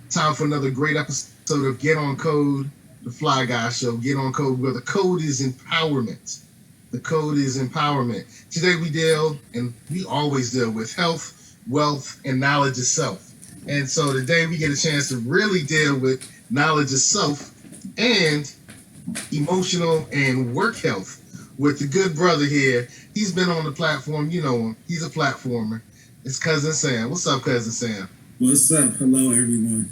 Time for another great episode of Get On Code, the Fly Guy Show. Get On Code, where the code is empowerment. The code is empowerment. Today we always deal with health, wealth, and knowledge of self. And so today we get a chance to really deal with knowledge of self and emotional and work health with the good brother here. He's been on the platform, you know him. He's a platformer. It's Cousin Sam. What's up, Cousin Sam? What's up? Hello, everyone.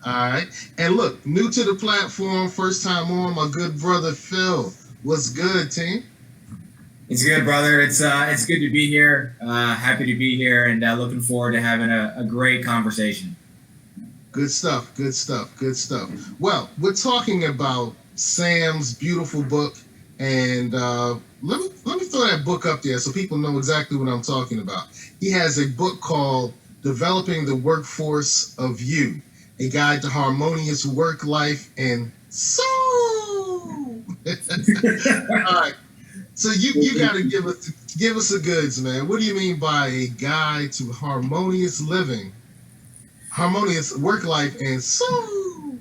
All right. And look, new to the platform, first time on, my good brother Phil. What's good, team? It's good, brother. It's good to be here. Happy to be here, and looking forward to having a great conversation. Good stuff. Good stuff. Good stuff. Well, we're talking about Sam's beautiful book, and let me throw that book up there so people know exactly what I'm talking about. He has a book called "Developing the Workforce of You: A Guide to Harmonious Work Life and Soul." All right. So you got to give us the goods, man. What do you mean by a guide to harmonious living, harmonious work life, and soul?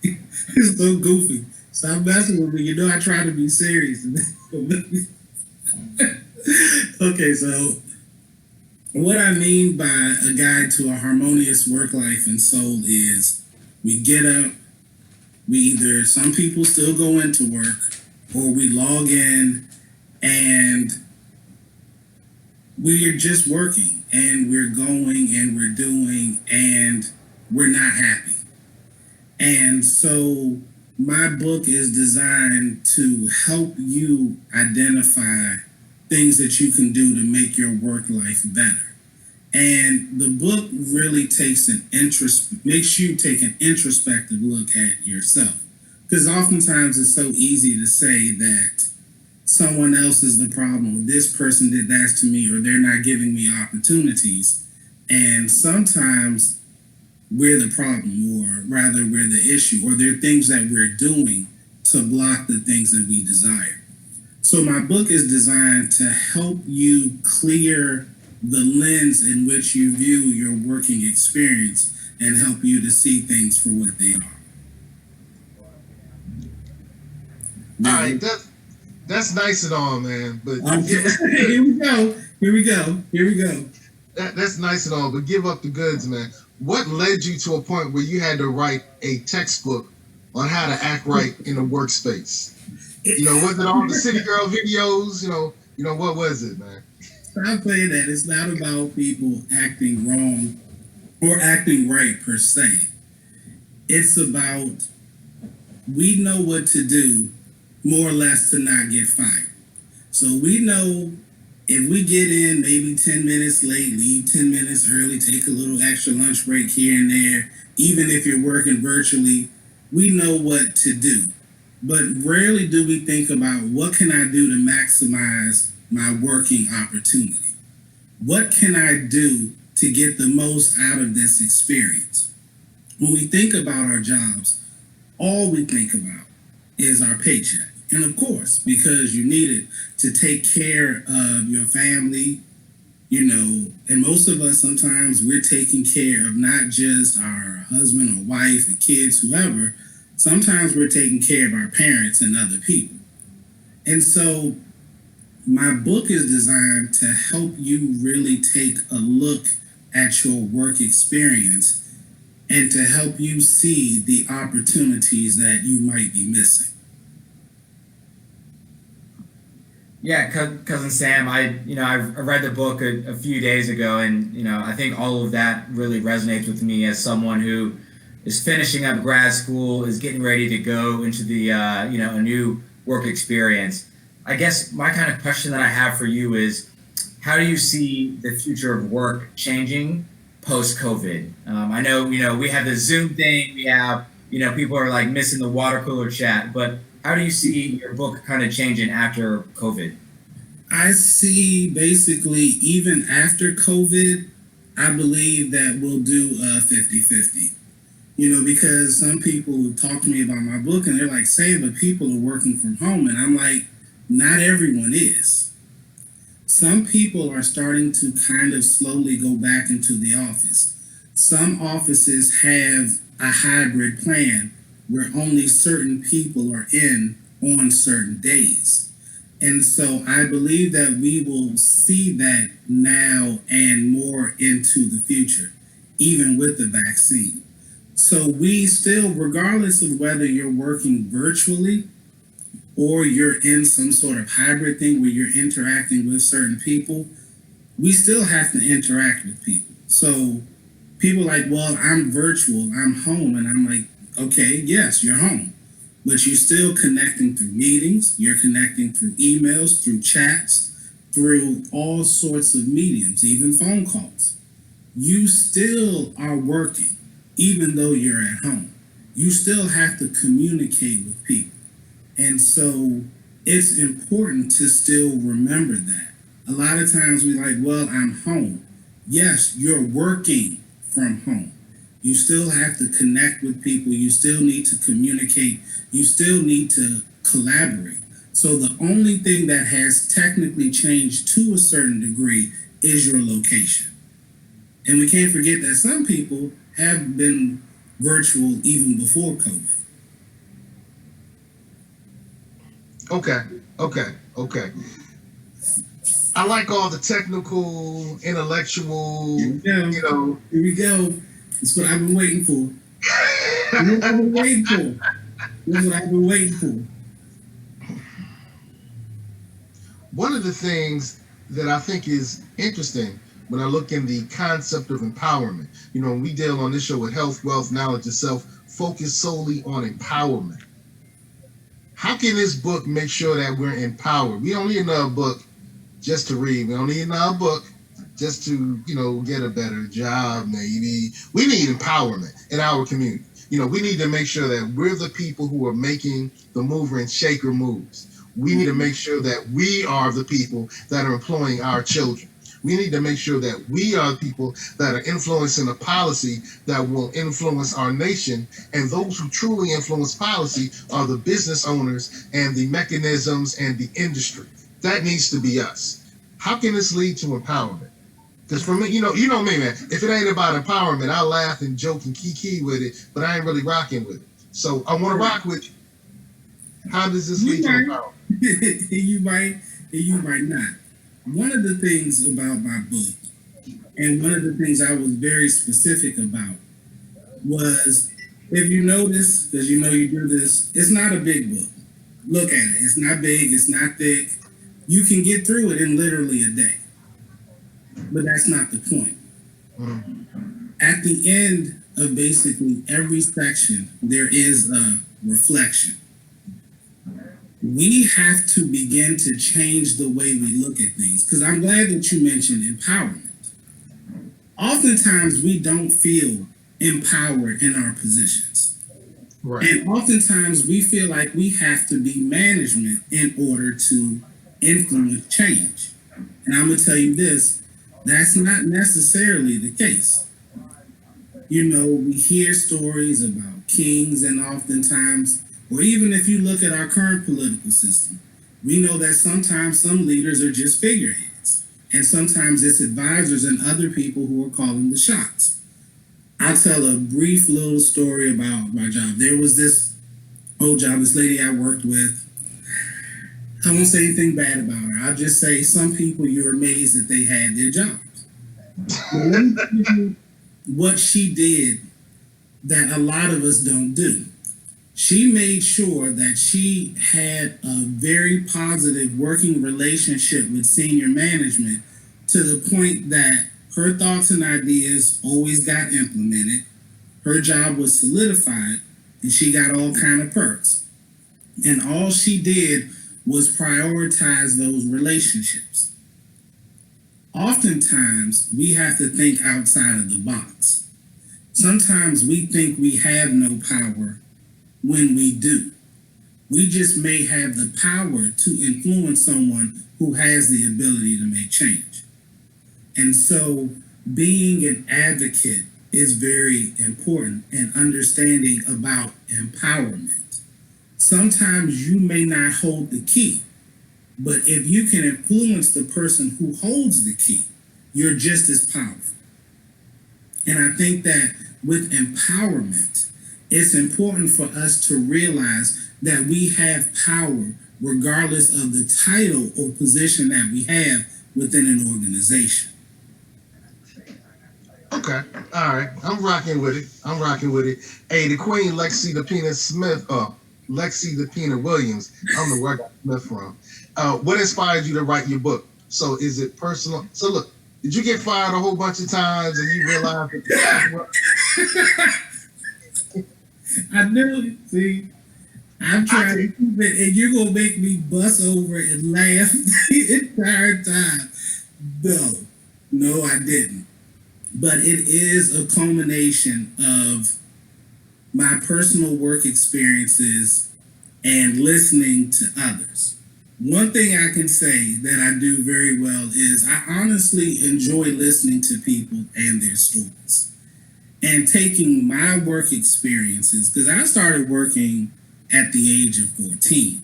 It's so goofy. Stop messing with me. You know I try to be serious. Okay, so what I mean by a guide to a harmonious work life and soul is we get up, some people still go into work, or we log in and we're just working and we're going and we're doing and we're not happy. And so my book is designed to help you identify things that you can do to make your work life better. And the book really makes you take an introspective look at yourself. Because oftentimes it's so easy to say that someone else is the problem, this person did that to me, or they're not giving me opportunities. And sometimes we're the problem, or rather we're the issue, or there are things that we're doing to block the things that we desire. So my book is designed to help you clear the lens in which you view your working experience and help you to see things for what they are. All right, that's nice and all, man. But here we go. That's nice and all, but give up the goods, man. What led you to a point where you had to write a textbook on how to act right in a workspace? You know, was it all the City Girl videos? You know what was it, man? Stop playing that. It's not about people acting wrong or acting right per se. It's about we know what to do, more or less, to not get fired. So we know if we get in maybe 10 minutes late, leave 10 minutes early, take a little extra lunch break here and there, even if you're working virtually, we know what to do. But rarely do we think about what can I do to maximize my working opportunity? What can I do to get the most out of this experience? When we think about our jobs, all we think about is our paycheck. And of course, because you need it to take care of your family, and most of us, sometimes we're taking care of not just our husband or wife or kids, whoever. Sometimes we're taking care of our parents and other people. And so my book is designed to help you really take a look at your work experience and to help you see the opportunities that you might be missing. Yeah, Cousin Sam, I've read the book a few days ago, and I think all of that really resonates with me as someone who is finishing up grad school, is getting ready to go into the a new work experience. I guess my kind of question that I have for you is, how do you see the future of work changing post-COVID? I know we have the Zoom thing, we have people are like missing the water cooler chat, but how do you see your book kind of changing after COVID? I see basically even after COVID, I believe that we'll do a 50-50. Because some people talk to me about my book and they're like, say, but people are working from home. And I'm like, not everyone is. Some people are starting to kind of slowly go back into the office. Some offices have a hybrid plan where only certain people are in on certain days. And so I believe that we will see that now and more into the future, even with the vaccine. So we still, regardless of whether you're working virtually or you're in some sort of hybrid thing where you're interacting with certain people, we still have to interact with people. So people like, well, I'm virtual, I'm home, and I'm like, okay, yes, you're home, but you're still connecting through meetings, you're connecting through emails, through chats, through all sorts of mediums, even phone calls. You still are working, even though you're at home. You still have to communicate with people. And so it's important to still remember that. A lot of times we like, well, I'm home. Yes, you're working from home. You still have to connect with people. You still need to communicate. You still need to collaborate. So the only thing that has technically changed to a certain degree is your location. And we can't forget that some people have been virtual even before COVID. Okay. I like all the technical, intellectual, Here we go. you know. Here we go. That's what I've been waiting for. That's what I've been waiting for. That's what I've been waiting for. One of the things that I think is interesting when I look in the concept of empowerment, we deal on this show with health, wealth, knowledge, and self, focus solely on empowerment. How can this book make sure that we're empowered? We don't need another book just to read. We don't need another book just to, get a better job, maybe. We need empowerment in our community. We need to make sure that we're the people who are making the mover and shaker moves. We need to make sure that we are the people that are employing our children. We need to make sure that we are the people that are influencing a policy that will influence our nation. And those who truly influence policy are the business owners and the mechanisms and the industry. That needs to be us. How can this lead to empowerment? Because for me, you know me, man. If it ain't about empowerment, I laugh and joke and kiki with it, but I ain't really rocking with it. So I want to rock with you. How does this lead to empowerment? You might, and you might not. One of the things about my book, and one of the things I was very specific about, was if you notice, because you do this, it's not a big book. Look at it. It's not big. It's not thick. You can get through it in literally a day. But that's not the point. At the end of basically every section, there is a reflection. We have to begin to change the way we look at things. Because I'm glad that you mentioned empowerment. Oftentimes, we don't feel empowered in our positions. Right. And oftentimes, we feel like we have to be management in order to influence change. And I'm going to tell you this, that's not necessarily the case. We hear stories about kings, and oftentimes, or even if you look at our current political system, we know that sometimes some leaders are just figureheads, and sometimes it's advisors and other people who are calling the shots. I'll tell a brief little story about my job. There was this old job, this lady I worked with. I won't say anything bad about her. I'll just say some people, you're amazed that they had their jobs. Let me tell you what she did that a lot of us don't do. She made sure that she had a very positive working relationship with senior management to the point that her thoughts and ideas always got implemented. Her job was solidified, and she got all kind of perks. And all she did was prioritize those relationships. Oftentimes, we have to think outside of the box. Sometimes we think we have no power when we do. We just may have the power to influence someone who has the ability to make change. And so being an advocate is very important, and understanding about empowerment. Sometimes you may not hold the key, but if you can influence the person who holds the key, you're just as powerful. And I think that with empowerment, it's important for us to realize that we have power regardless of the title or position that we have within an organization. Okay. All right. I'm rocking with it. I'm rocking with it. Hey, the Queen Lexi the Peanut Smith, Lexi the Peanut Williams. I don't know where I got Smith from. What inspired you to write your book? So is it personal? So look, did you get fired a whole bunch of times and you realized that I knew. See, I'm trying to keep it, and you're gonna make me bust over and laugh the entire time. No, no, I didn't. But it is a culmination of my personal work experiences and listening to others. One thing I can say that I do very well is I honestly enjoy listening to people and their stories and taking my work experiences, because I started working at the age of 14.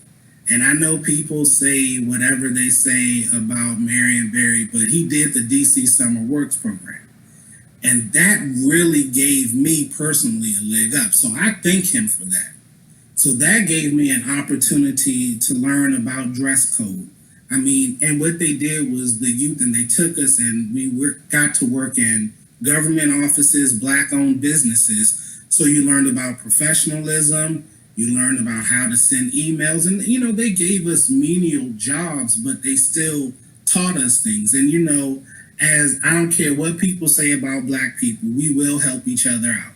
And I know people say whatever they say about Marion Barry, but he did the DC Summer Works program. And that really gave me personally a leg up. So I thank him for that. So that gave me an opportunity to learn about dress code. I mean, and what they did was the youth, and they took us and got to work in government offices, black-owned businesses. So you learned about professionalism. You learned about how to send emails. And, they gave us menial jobs, but they still taught us things. And, as I don't care what people say about black people, we will help each other out.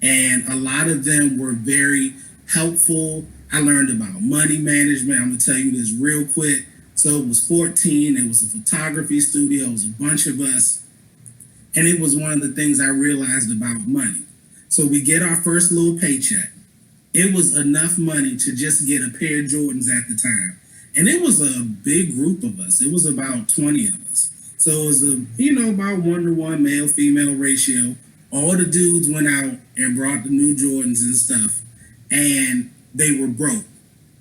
And a lot of them were very helpful. I learned about money management. I'm gonna tell you this real quick. So it was 14, it was a photography studio, it was a bunch of us. And it was one of the things I realized about money. So we get our first little paycheck. It was enough money to just get a pair of Jordans at the time. And it was a big group of us. It was about 20 of us. So it was about 1-to-1 male-female ratio. All the dudes went out and brought the new Jordans and stuff, and they were broke.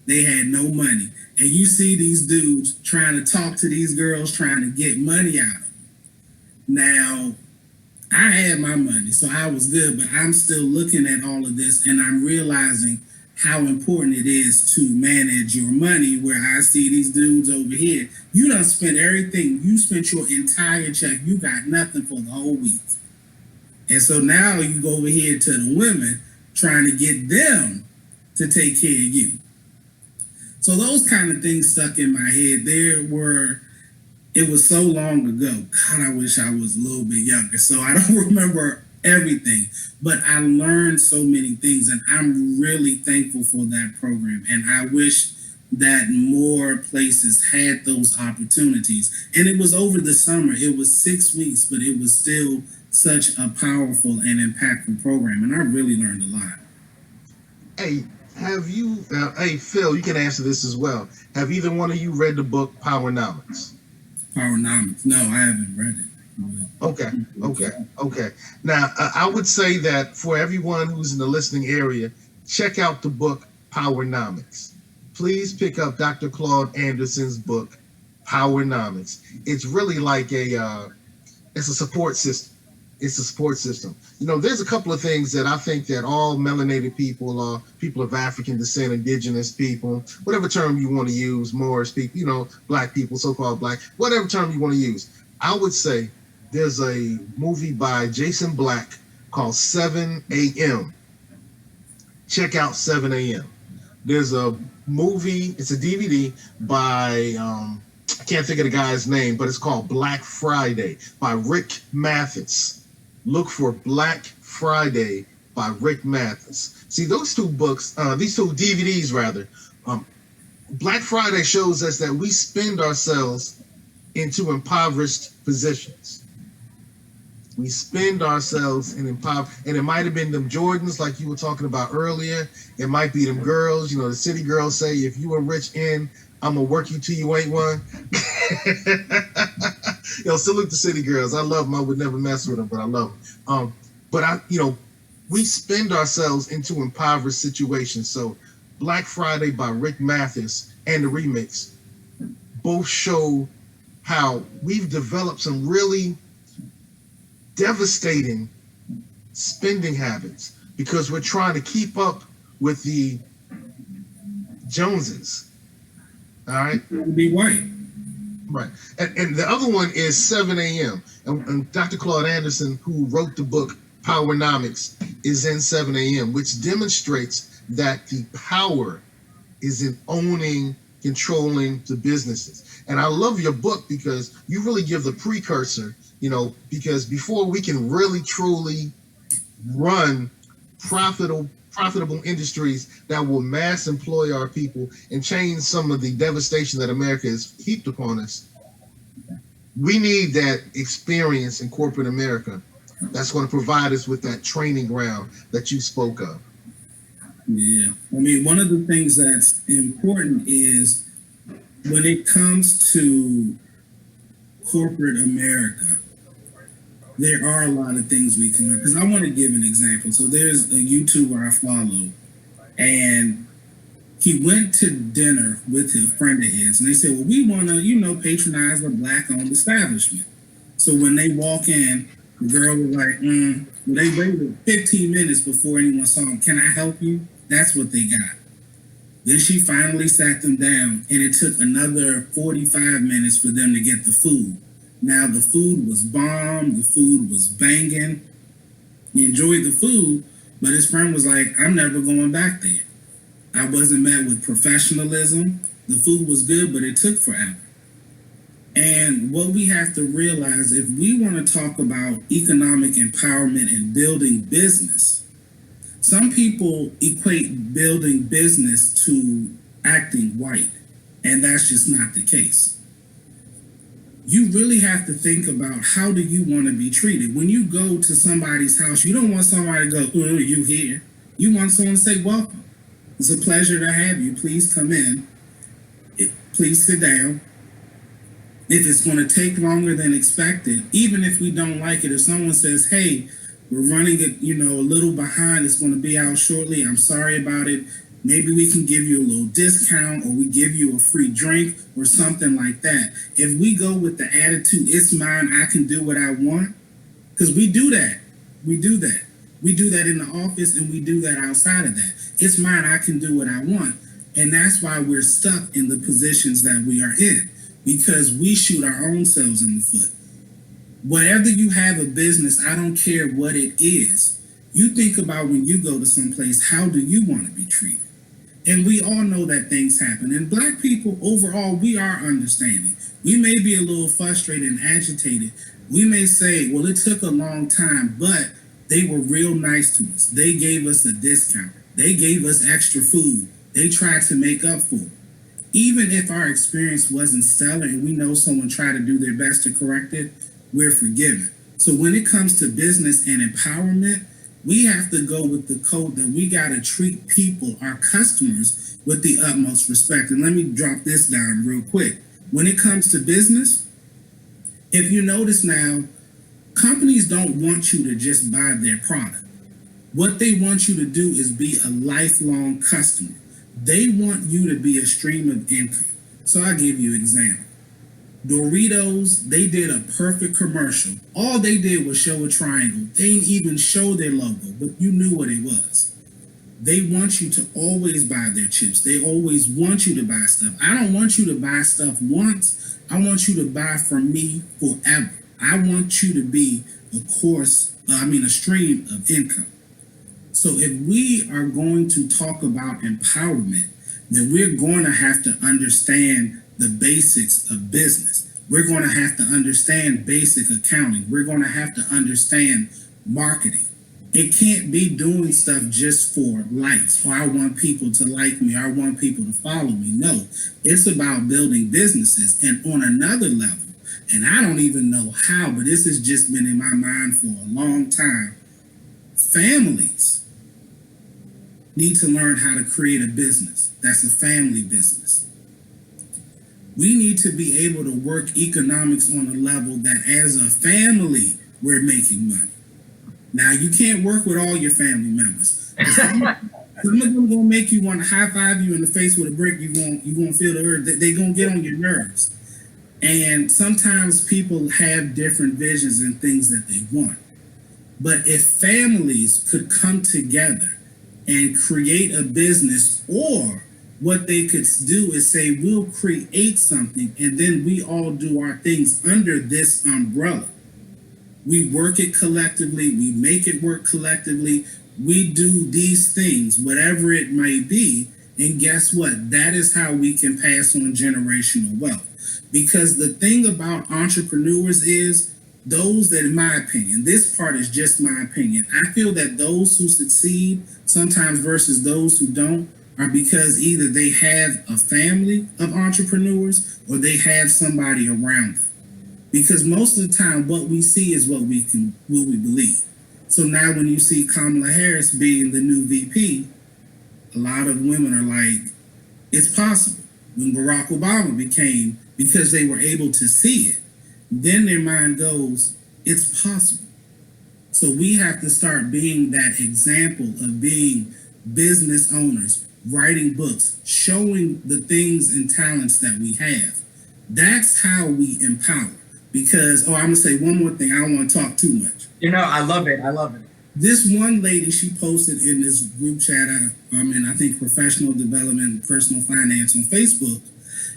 They had no money. And you see these dudes trying to talk to these girls, trying to get money out of them. Now, I had my money, so I was good, but I'm still looking at all of this, and I'm realizing how important it is to manage your money, where I see these dudes over here. You done spent everything. You spent your entire check. You got nothing for the whole week. And so now you go over here to the women trying to get them to take care of you. So those kind of things stuck in my head. It was so long ago. God, I wish I was a little bit younger. So I don't remember everything, but I learned so many things, and I'm really thankful for that program. And I wish that more places had those opportunities. And it was over the summer. It was 6 weeks, but it was still such a powerful and impactful program. And I really learned a lot. Hey, hey, Phil, you can answer this as well. Have either one of you read the book Powernomics? Powernomics? No, I haven't read it. Okay. Now, I would say that for everyone who's in the listening area, check out the book Powernomics. Please pick up Dr. Claude Anderson's book, Powernomics. It's really like it's a support system. It's a support system. There's a couple of things that I think that all melanated people, people of African descent, indigenous people, whatever term you want to use, Moorish people, black people, so-called black, whatever term you want to use. I would say there's a movie by Jason Black called 7 a.m. Check out 7 a.m. There's a movie, it's a DVD by, I can't think of the guy's name, but it's called Black Friday by Rick Mathis. Look for Black Friday by Rick Mathis. See, those two books, these two DVDs rather, Black Friday shows us that we spend ourselves into impoverished positions. We spend ourselves in and it might have been them Jordans like you were talking about earlier. It might be them girls. The city girls say, if you a rich I'm gonna work you till you ain't one. Salute the city girls. I love them. I would never mess with them, but I love them. But we spend ourselves into impoverished situations. So Black Friday by Rick Mathis and the remix both show how we've developed some really devastating spending habits because we're trying to keep up with the Joneses. All right. Be white. Right. And the other one is 7 a.m. And Dr. Claude Anderson, who wrote the book Powernomics, is in 7 a.m., which demonstrates that the power is in owning, controlling the businesses. And I love your book because you really give the precursor, because before we can really truly run profitable industries that will mass employ our people and change some of the devastation that America has heaped upon us, we need that experience in corporate America that's going to provide us with that training ground that you spoke of. Yeah. I mean, one of the things that's important is when it comes to corporate America, there are a lot of things we can learn. Because I want to give an example. So there's a YouTuber I follow, and he went to dinner with a friend of his, and they said, well, we want to, patronize a Black-owned establishment. So when they walk in, the girl was like, well, they waited 15 minutes before anyone saw him. Can I help you? That's what they got. Then she finally sat them down, and it took another 45 minutes for them to get the food. Now, the food was bomb. The food was banging. He enjoyed the food, but his friend was like, I'm never going back there. I wasn't met with professionalism. The food was good, but it took forever. And what we have to realize, if we want to talk about economic empowerment and building business, some people equate building business to acting white, and that's just not the case. You really have to think about, how do you want to be treated? When you go to somebody's house, you don't want somebody to go, oh, you here? You want someone to say, welcome. It's a pleasure to have you. Please come in. Please sit down. If it's going to take longer than expected, even if we don't like it, if someone says, hey, we're running it, a little behind, it's going to be out shortly, I'm sorry about it. Maybe we can give you a little discount, or we give you a free drink or something like that. If we go with the attitude, it's mine, I can do what I want, because we do that. We do that. We do that in the office, and we do that outside of that. It's mine, I can do what I want. And that's why we're stuck in the positions that we are in, because we shoot our own selves in the foot. Whatever you have a business, I don't care what it is. You think about when you go to someplace, how do you want to be treated? And we all know that things happen. And Black people, overall, we are understanding. We may be a little frustrated and agitated. We may say, well, it took a long time, but they were real nice to us. They gave us a discount. They gave us extra food. They tried to make up for it. Even if our experience wasn't stellar and we know someone tried to do their best to correct it, we're forgiven. So when it comes to business and empowerment, we have to go with the code that we got to treat people, our customers, with the utmost respect. And let me drop this down real quick. When it comes to business, if you notice now, companies don't want you to just buy their product. What they want you to do is be a lifelong customer. They want you to be a stream of income. So I'll give you an example. Doritos, they did a perfect commercial. All they did was show a triangle. They didn't even show their logo, but you knew what it was. They want you to always buy their chips. They always want you to buy stuff. I don't want you to buy stuff once. I want you to buy from me forever. I want you to be a stream of income. So if we are going to talk about empowerment, then we're going to have to understand the basics of business. We're going to have to understand basic accounting. We're going to have to understand marketing. It can't be doing stuff just for likes, or I want people to like me, or I want people to follow me. No, it's about building businesses. And on another level, and I don't even know how, but this has just been in my mind for a long time, families need to learn how to create a business that's a family business. We need to be able to work economics on a level that as a family, we're making money. Now, you can't work with all your family members. Some of them gonna make you want to high five you in the face with a brick. You won't feel the urge. They're gonna get on your nerves. And sometimes people have different visions and things that they want. But if families could come together and create a business, or what they could do is say, we'll create something and then we all do our things under this umbrella. We work it collectively, we make it work collectively, we do these things, whatever it may be. And guess what? That is how we can pass on generational wealth. Because the thing about entrepreneurs is, those that, in my opinion, this part is just my opinion, I feel that those who succeed sometimes versus those who don't are because either they have a family of entrepreneurs or they have somebody around them. Because most of the time, what we see is what we believe. So now, when you see Kamala Harris being the new VP, a lot of women are like, it's possible. When Barack Obama became, because they were able to see it, then their mind goes, it's possible. So we have to start being that example of being business owners, writing books, showing the things and talents that we have. That's how we empower. Because, I'm going to say one more thing. I don't want to talk too much. I love it. I love it. This one lady, she posted in this group chat, and I think professional development and personal finance on Facebook,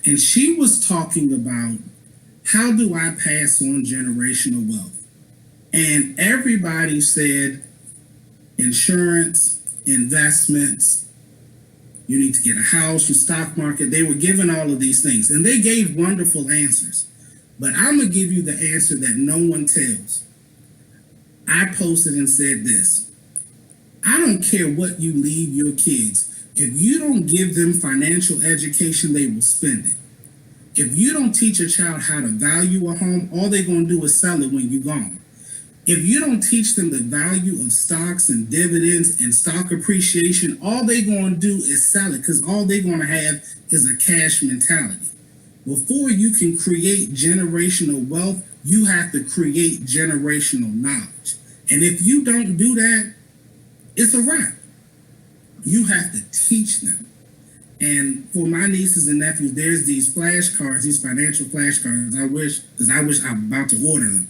and she was talking about, how do I pass on generational wealth? And everybody said insurance, investments, you need to get a house, your stock market. They were given all of these things, and they gave wonderful answers. But I'm going to give you the answer that no one tells. I posted and said this: I don't care what you leave your kids. If you don't give them financial education, they will spend it. If you don't teach a child how to value a home, all they're going to do is sell it when you're gone. If you don't teach them the value of stocks and dividends and stock appreciation, all they're going to do is sell it, because all they're going to have is a cash mentality. Before you can create generational wealth, you have to create generational knowledge. And if you don't do that, it's a wrap. You have to teach them. And for my nieces and nephews, there's these flashcards, these financial flashcards. I wish I'm about to order them.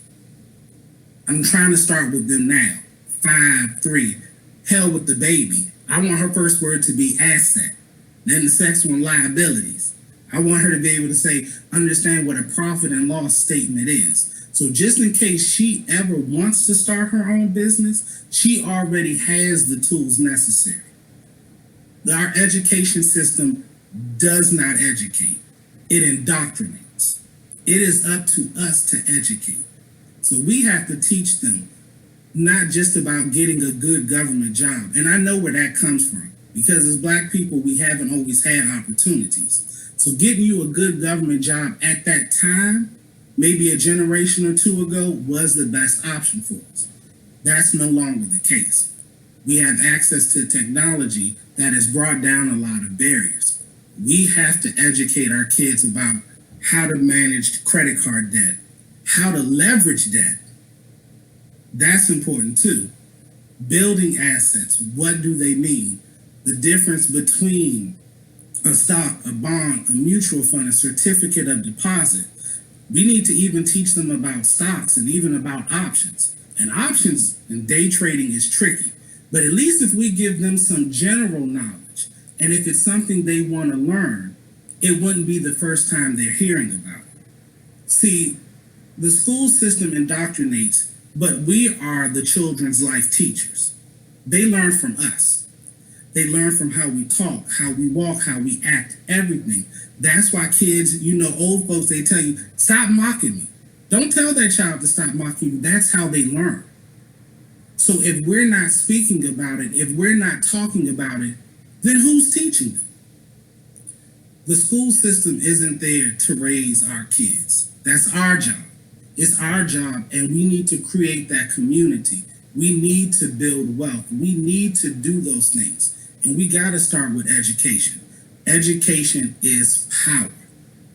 I'm trying to start with them now. 5, 3, hell with the baby. I want her first word to be asset. Then the second one, liabilities. I want her to be able to say, understand what a profit and loss statement is. So just in case she ever wants to start her own business, she already has the tools necessary. Our education system does not educate. It indoctrinates. It is up to us to educate. So we have to teach them not just about getting a good government job. And I know where that comes from, because as Black people, we haven't always had opportunities. So getting you a good government job at that time, maybe a generation or two ago, was the best option for us. That's no longer the case. We have access to technology that has brought down a lot of barriers. We have to educate our kids about how to manage credit card debt, how to leverage debt. That's important too. Building assets, what do they mean? The difference between a stock, a bond, a mutual fund, a certificate of deposit. We need to even teach them about stocks and even about options. And options and day trading is tricky. But at least if we give them some general knowledge, and if it's something they want to learn, it wouldn't be the first time they're hearing about it. See, the school system indoctrinates, but we are the children's life teachers. They learn from us. They learn from how we talk, how we walk, how we act, everything. That's why kids, old folks, they tell you, stop mocking me. Don't tell that child to stop mocking you. That's how they learn. So if we're not speaking about it, if we're not talking about it, then who's teaching them? The school system isn't there to raise our kids. That's our job. It's our job, and we need to create that community. We need to build wealth. We need to do those things. And we got to start with education. Education is power.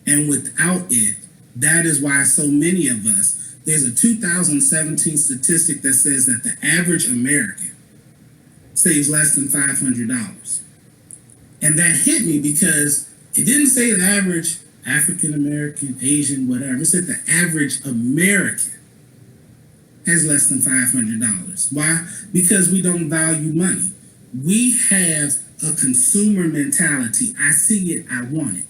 And without it, that is why so many of us, there's a 2017 statistic that says that the average American saves less than $500. And that hit me because it didn't say the average African American, Asian, whatever. It said the average American. has less than $500. Why? Because we don't value money. We have a consumer mentality. I see it, I want it.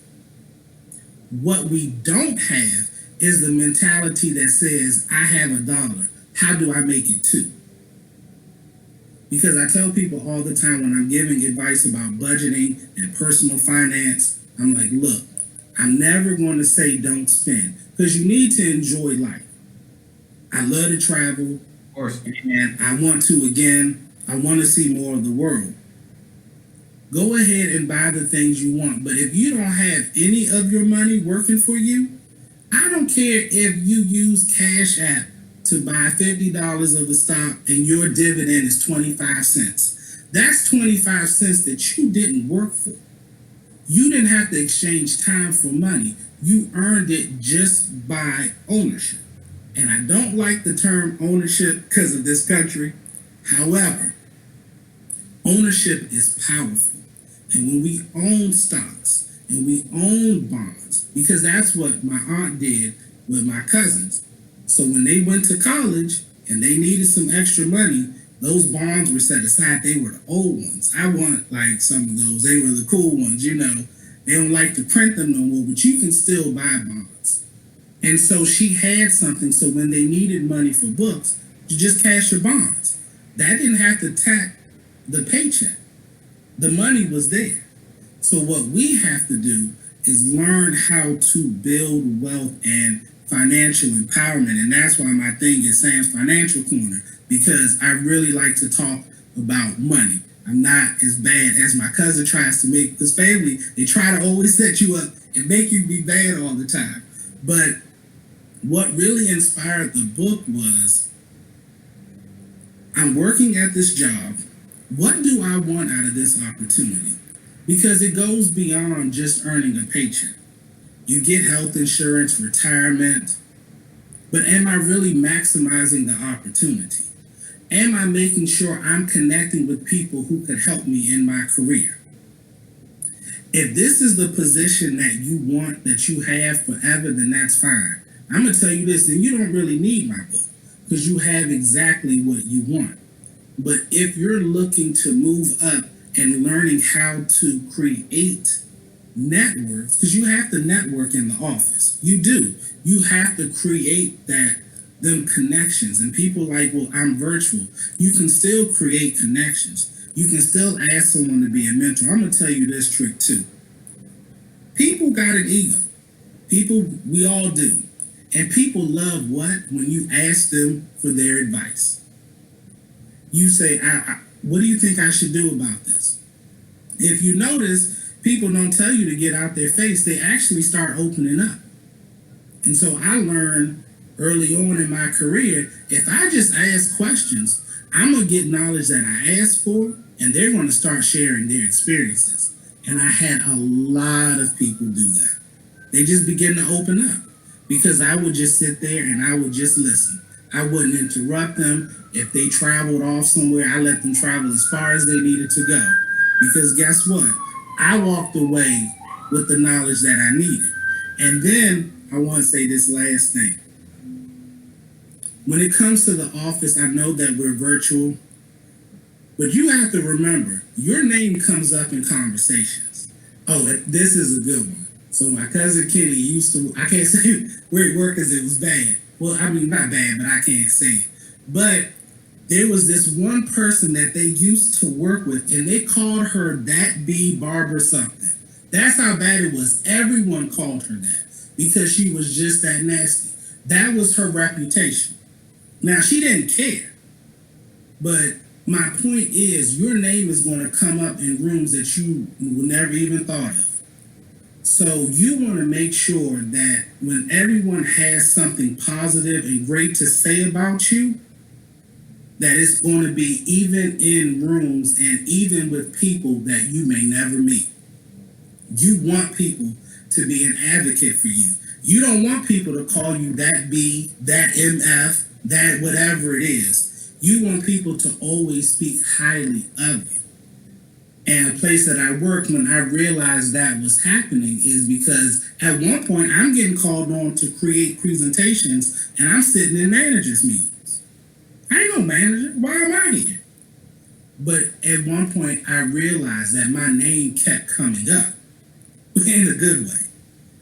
What we don't have is the mentality that says, I have $1. How do I make it two? Because I tell people all the time when I'm giving advice about budgeting and personal finance, I'm like, look, I'm never going to say don't spend because you need to enjoy life. I love to travel, Of course. and I want to, again, I want to see more of the world. Go ahead and buy the things you want, but if you don't have any of your money working for you, I don't care if you use Cash App to buy $50 of the stock and your dividend is 25 cents. That's 25 cents that you didn't work for. You didn't have to exchange time for money. You earned it just by ownership. And I don't like the term ownership because of this country. However, ownership is powerful. And when we own stocks and we own bonds, because that's what my aunt did with my cousins. So when they went to college and they needed some extra money, those bonds were set aside. They were the old ones. I want like some of those. They were the cool ones, you know. They don't like to print them no more, but you can still buy bonds. And so she had something. So when they needed money for books, you just cash your bonds. That didn't have to tack the paycheck. The money was there. So what we have to do is learn how to build wealth and financial empowerment. And that's why my thing is Sam's Financial Corner, because I really like to talk about money. I'm not as bad as my cousin tries to make, because family, they try to always set you up and make you be bad all the time. But what really inspired the book was, I'm working at this job. What do I want out of this opportunity? Because it goes beyond just earning a paycheck. You get health insurance, retirement, but am I really maximizing the opportunity? Am I making sure I'm connecting with people who could help me in my career? If this is the position that you want, that you have forever, then that's fine. I'm going to tell you this, and you don't really need my book because you have exactly what you want. But if you're looking to move up and learning how to create networks, because you have to network in the office. You do. You have to create them connections. And people like, well, I'm virtual. You can still create connections. You can still ask someone to be a mentor. I'm going to tell you this trick too. People got an ego. People, we all do. And people love what? When you ask them for their advice. You say, what do you think I should do about this? If you notice, people don't tell you to get out their face. They actually start opening up. And so I learned early on in my career, if I just ask questions, I'm going to get knowledge that I asked for, and they're going to start sharing their experiences. And I had a lot of people do that. They just begin to open up because I would just sit there and I would just listen. I wouldn't interrupt them. If they traveled off somewhere, I let them travel as far as they needed to go. Because guess what? I walked away with the knowledge that I needed. And then I want to say this last thing. When it comes to the office, I know that we're virtual, but you have to remember, your name comes up in conversations. Oh, this is a good one. So my cousin Kenny used to, I can't say where he worked because it was bad. Well, I mean, not bad, but I can't say it. But there was this one person that they used to work with, and they called her that B Barbara something. That's how bad it was. Everyone called her that because she was just that nasty. That was her reputation. Now, she didn't care. But my point is, your name is going to come up in rooms that you will never even thought of. So you want to make sure that when everyone has something positive and great to say about you, that it's going to be even in rooms and even with people that you may never meet. You want people to be an advocate for you. You don't want people to call you that B, that MF, that whatever it is. You want people to always speak highly of you. And a place that I worked, when I realized that was happening, is because at one point I'm getting called on to create presentations and I'm sitting in managers' meetings. I ain't no manager. Why am I here? But at one point, I realized that my name kept coming up in a good way.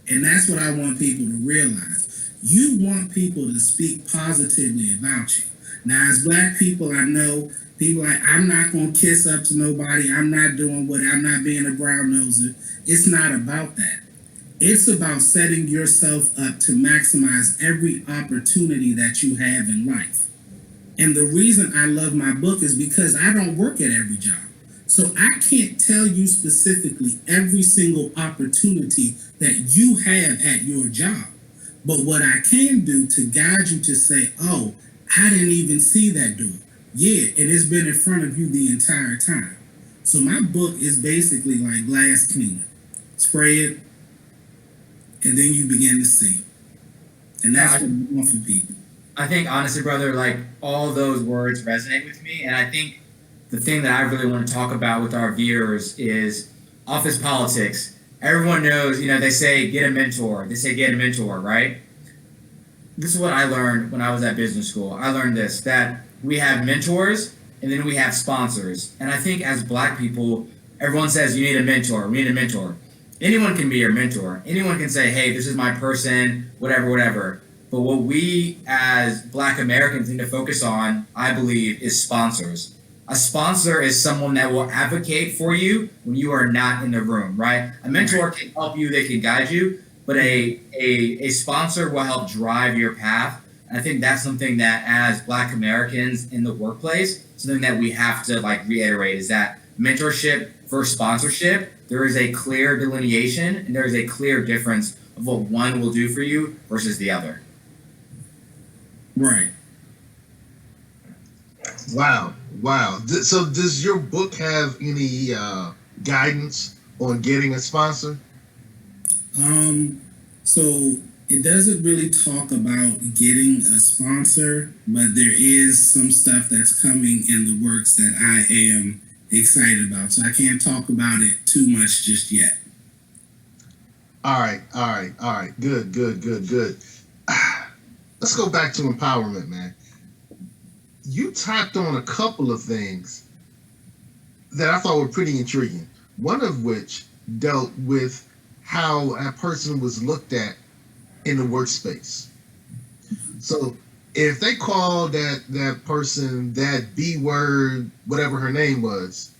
And that's what I want people to realize. You want people to speak positively about you. Now, as black people, I know people like, I'm not going to kiss up to nobody. I'm not doing what, I'm not being a brown noser. It's not about that. It's about setting yourself up to maximize every opportunity that you have in life. And the reason I love my book is because I don't work at every job. So I can't tell you specifically every single opportunity that you have at your job. But what I can do to guide you to say, oh, I didn't even see that door. Yeah, and it's been in front of you the entire time. So my book is basically like glass cleaner. Spray it, and then you begin to see. And that's what we want for people. I think honestly, brother, like all those words resonate with me. And I think the thing that I really want to talk about with our viewers is office politics. Everyone knows, they say get a mentor. They say get a mentor, right? This is what I learned when I was at business school. I learned this, that we have mentors and then we have sponsors. And I think as black people, everyone says you need a mentor. We need a mentor. Anyone can be your mentor. Anyone can say, hey, this is my person, whatever, whatever. But what we as black Americans need to focus on, I believe, is sponsors. A sponsor is someone that will advocate for you when you are not in the room, right? A mentor can help you, they can guide you, but a sponsor will help drive your path. And I think that's something that as black Americans in the workplace, something that we have to reiterate is that mentorship versus sponsorship, there is a clear delineation and there is a clear difference of what one will do for you versus the other. Right. Wow. So does your book have any guidance on getting a sponsor? So it doesn't really talk about getting a sponsor, but there is some stuff that's coming in the works that I am excited about. So I can't talk about it too much just yet. All right. Good. Let's go back to empowerment, man. You tapped on a couple of things that I thought were pretty intriguing. One of which dealt with how a person was looked at in the workspace. So if they call that person that B word, whatever her name was,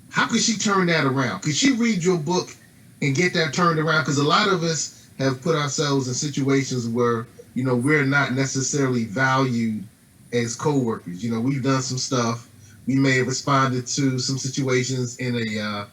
how could she turn that around? Could she read your book and get that turned around? Because a lot of us have put ourselves in situations where, we're not necessarily valued as co-workers. We've done some stuff. We may have responded to some situations in a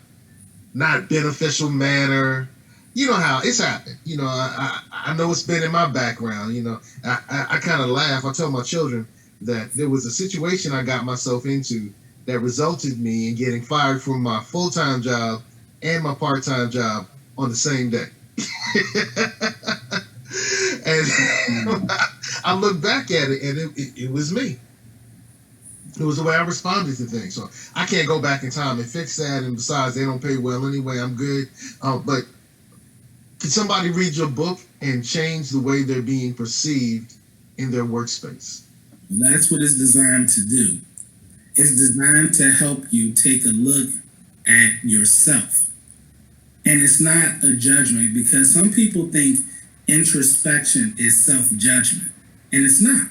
not beneficial manner. You know how it's happened. I know it's been in my background. I kind of laugh. I tell my children that there was a situation I got myself into that resulted me in getting fired from my full-time job and my part-time job on the same day. And I look back at it, and it was me. It was the way I responded to things. So I can't go back in time and fix that. And besides, they don't pay well anyway. I'm good. But could somebody read your book and change the way they're being perceived in their workspace? Well, that's what it's designed to do. It's designed to help you take a look at yourself. And it's not a judgment, because some people think introspection is self-judgment, and it's not.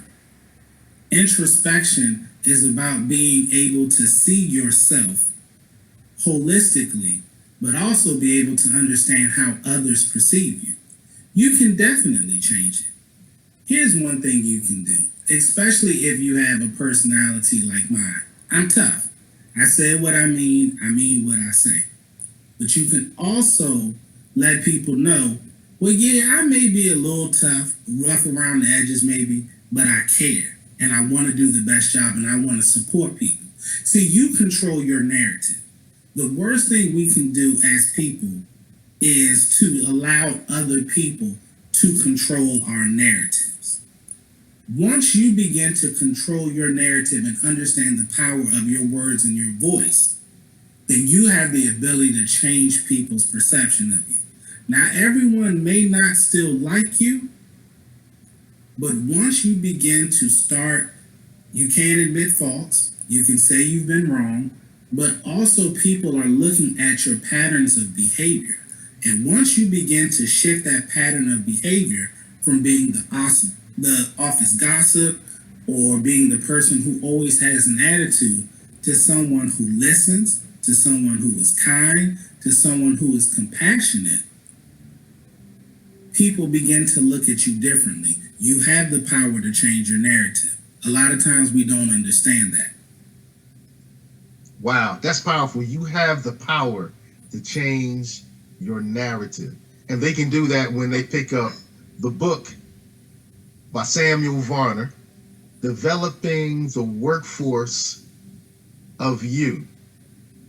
Introspection is about being able to see yourself holistically, but also be able to understand how others perceive you. You can definitely change it. Here's one thing you can do, especially if you have a personality like mine. I'm tough. I say what I mean what I say. But you can also let people know, well, yeah, I may be a little tough, rough around the edges maybe, but I care and I want to do the best job and I want to support people. See, you control your narrative. The worst thing we can do as people is to allow other people to control our narratives. Once you begin to control your narrative and understand the power of your words and your voice, then you have the ability to change people's perception of you. Now, everyone may not still like you, but once you begin to start You can admit faults. You can say you've been wrong, but also people are looking at your patterns of behavior. And once you begin to shift that pattern of behavior from being the office gossip or being the person who always has an attitude to someone who listens, to someone who is kind, to someone who is compassionate, people begin to look at you differently. You have the power to change your narrative. A lot of times we don't understand that. Wow, that's powerful. You have the power to change your narrative. And they can do that when they pick up the book by Samuel Varner, Developing the Workforce of You.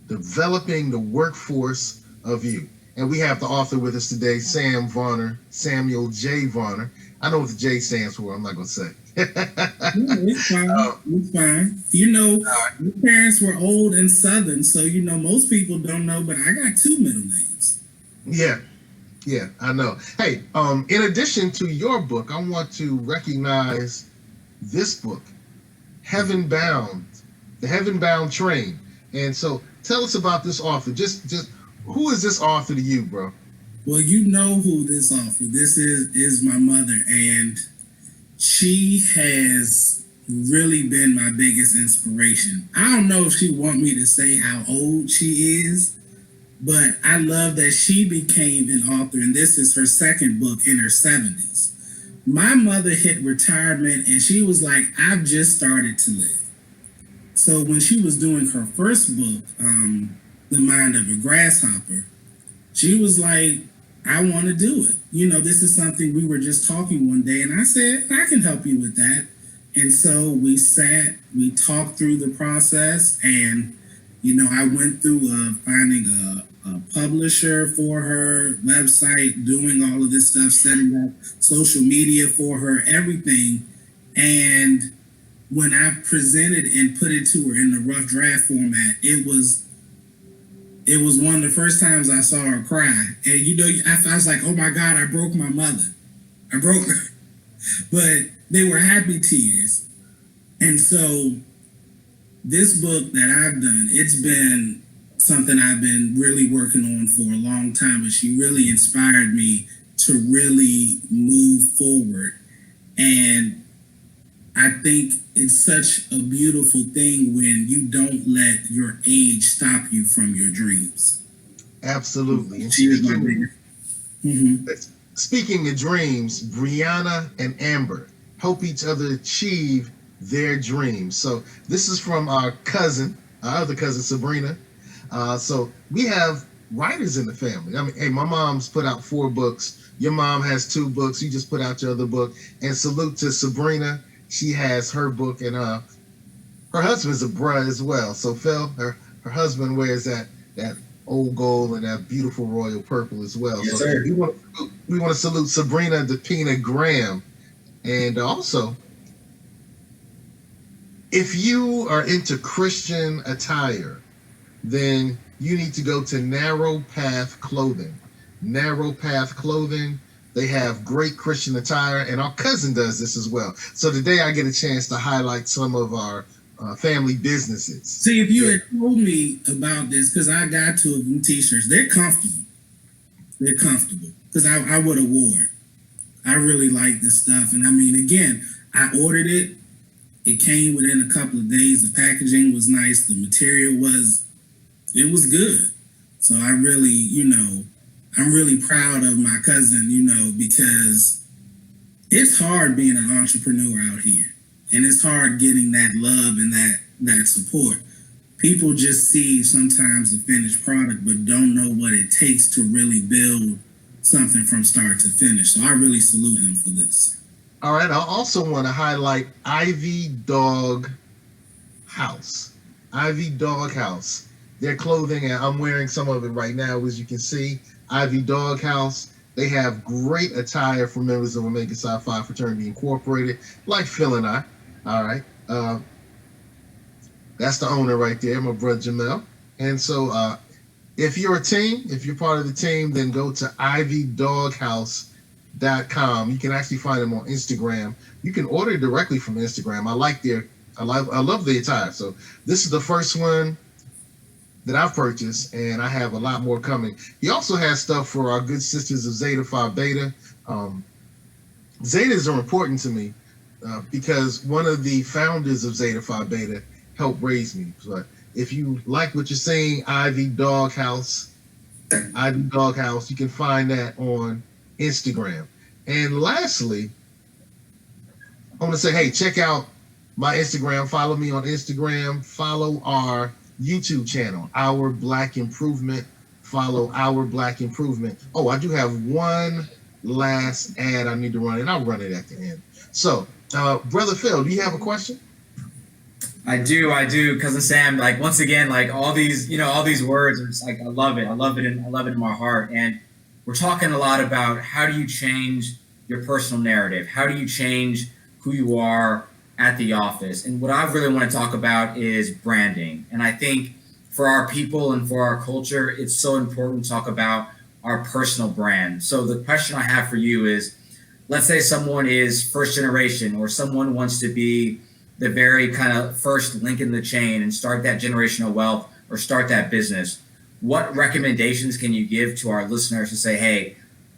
Developing the Workforce of You. And we have the author with us today, Sam Varner, Samuel J. Varner. I know what the J stands for. I'm not going to say. It's fine. It's fine. You know, my parents were old and Southern, so you know most people don't know, but I got two middle names. Yeah, I know. Hey, in addition to your book, I want to recognize this book, Heaven Bound, The Heaven Bound Train. And so, tell us about this author. Just who is this author to you, bro? Well, you know who this author. This is my mother, and she has really been my biggest inspiration. I don't know if she want me to say how old she is, but I love that she became an author, and this is her second book in her 70s. My mother hit retirement, and she was like, I've just started to live. So when she was doing her first book, The Mind of a Grasshopper, she was like, I want to do it. You know, this is something we were just talking one day, and I said, I can help you with that. And so we sat, we talked through the process, and, you know, I went through finding a publisher for her website, doing all of this stuff, setting up social media for her, everything. And when I presented and put it to her in the rough draft format, it was one of the first times I saw her cry. And, you know, I was like, oh my God, I broke my mother. I broke her. But they were happy tears. And so this book that I've done, it's been something I've been really working on for a long time. But she really inspired me to really move forward. And I think it's such a beautiful thing when you don't let your age stop you from your dreams. Absolutely. And She is my biggest. speaking of dreams, Brianna and Amber help each other achieve their dreams. So this is from our other cousin, Sabrina. So we have writers in the family. I mean, hey, my mom's put out 4 books. Your mom has 2 books. You just put out your other book. And salute to Sabrina. She has her book, and her husband's a bruh as well. So Phil, her husband wears that old gold and that beautiful royal purple as well. Yes, so sir. we want to salute Sabrina DePina Graham. And also, if you are into Christian attire, then you need to go to Narrow Path Clothing. Narrow Path Clothing. They have great Christian attire, and our cousin does this as well. So today I get a chance to highlight some of our family businesses. See, if you had told me about this, because I got 2 of them t-shirts, they're comfortable. They're comfortable, because I would have wore it. I really like this stuff. And I mean, again, I ordered it. It came within a couple of days. The packaging was nice. The material was good. So I really, you know, I'm really proud of my cousin, you know, because it's hard being an entrepreneur out here. And it's hard getting that love and that support. People just see sometimes the finished product, but don't know what it takes to really build something from start to finish. So I really salute him for this. All right. I also want to highlight Ivy Dog House. Ivy Dog House. Their clothing, and I'm wearing some of it right now, as you can see. Ivy Dog House. They have great attire for members of Omega Psi Phi Fraternity Incorporated, like Phil and I. All right. That's the owner right there, my brother Jamel. And so if you're a team, if you're part of the team, then go to ivydoghouse.com. You can actually find them on Instagram. You can order directly from Instagram. I like their I love the attire. So this is the first one that I've purchased, and I have a lot more coming. He also has stuff for our good sisters of Zeta Phi Beta. Um, Zetas are important to me because one of the founders of Zeta Phi Beta helped raise me. But if you like what you're saying, Ivy Doghouse, you can find that on Instagram. And lastly, I want to say, hey, check out my Instagram. Follow me on Instagram. Follow our YouTube channel, Our Black Improvement. Follow Our Black Improvement. Oh, I do have one last ad I need to run, and I'll run it at the end. So, Brother Phil, do you have a question? I do, cousin Sam. Like once again, like all these words are just like I love it, and I love it in my heart. And we're talking a lot about how do you change your personal narrative? How do you change who you are at the office? And what I really want to talk about is branding. And I think for our people and for our culture, it's so important to talk about our personal brand. So the question I have for you is, let's say someone is first generation or someone wants to be the very kind of first link in the chain and start that generational wealth or start that business. What recommendations can you give to our listeners to say, hey,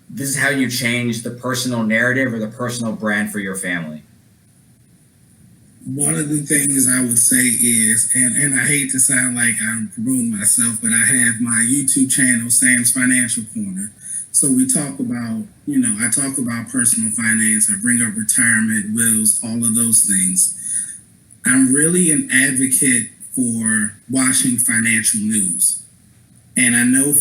this is how you change the personal narrative or the personal brand for your family? One of the things I would say is, and I hate to sound like I'm promoting myself, but I have my YouTube channel, Sam's Financial Corner. So we talk about, I talk about personal finance. I bring up retirement, wills, all of those things. I'm really an advocate for watching financial news. And I know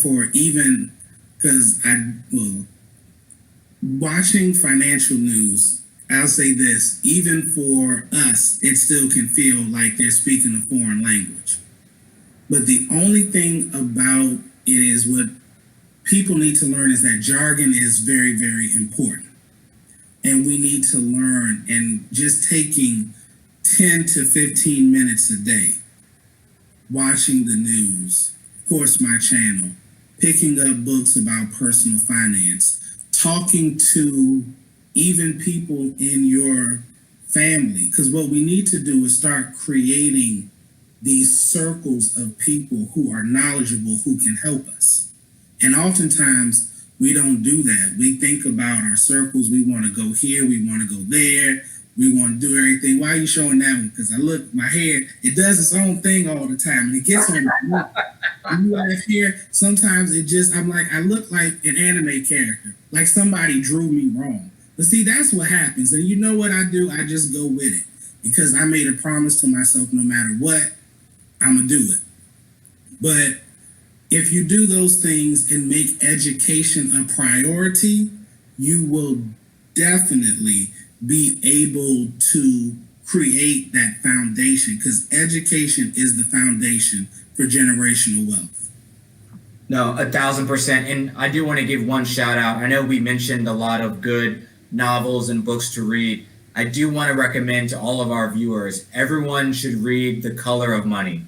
watching financial news, I'll say this, even for us, it still can feel like they're speaking a foreign language. But the only thing about it is what people need to learn is that jargon is very, very important. And we need to learn, and just taking 10 to 15 minutes a day, watching the news, of course, my channel, picking up books about personal finance, talking to even people in your family. Because what we need to do is start creating these circles of people who are knowledgeable, who can help us. And oftentimes we don't do that. We think about our circles. We want to go here. We want to go there. We want to do everything. Why are you showing that one? Because I look, my hair, it does its own thing all the time. And it gets on my neck. When you laugh here, sometimes I'm like, I look like an anime character. Like somebody drew me wrong. But see, that's what happens. And you know what I do? I just go with it. Because I made a promise to myself, no matter what, I'm going to do it. But if you do those things and make education a priority, you will definitely be able to create that foundation, because education is the foundation for generational wealth. No, 1,000%. And I do want to give one shout out. I know we mentioned a lot of good novels and books to read. I do want to recommend to all of our viewers, everyone should read The Color of Money,